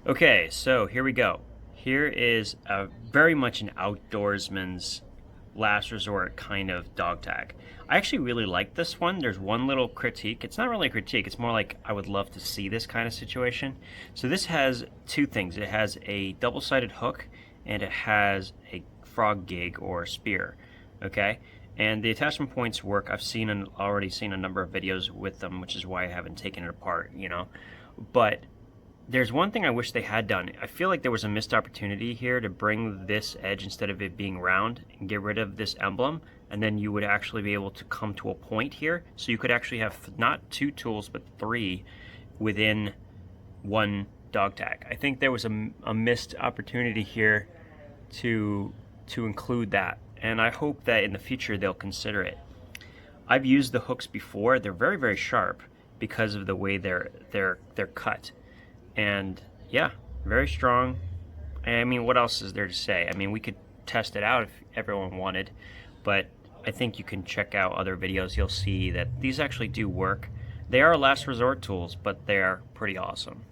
Okay, so here we go. Here is a very much an outdoorsman's last resort kind of dog tag. I actually really like this one. There's one little critique. It's not really a critique, it's more like I would love to see this kind of situation. So this has two things. It has a double-sided hook and it has a frog gig or spear. Okay? And the attachment points work. Already seen a number of videos with them, which is why I haven't taken it apart. But there's one thing I wish they had done. I feel like there was a missed opportunity here to bring this edge, instead of it being round, and get rid of this emblem, and then you would actually be able to come to a point here. So you could actually have not two tools, but three within one dog tag. I think there was a missed opportunity here to include that, and I hope that in the future they'll consider it. I've used the hooks before. They're very, very sharp because of the way they're cut. And yeah, very strong. I mean, what else is there to say? I mean, we could test it out if everyone wanted, but I think you can check out other videos. You'll see that these actually do work. They are last resort tools, but they are pretty awesome.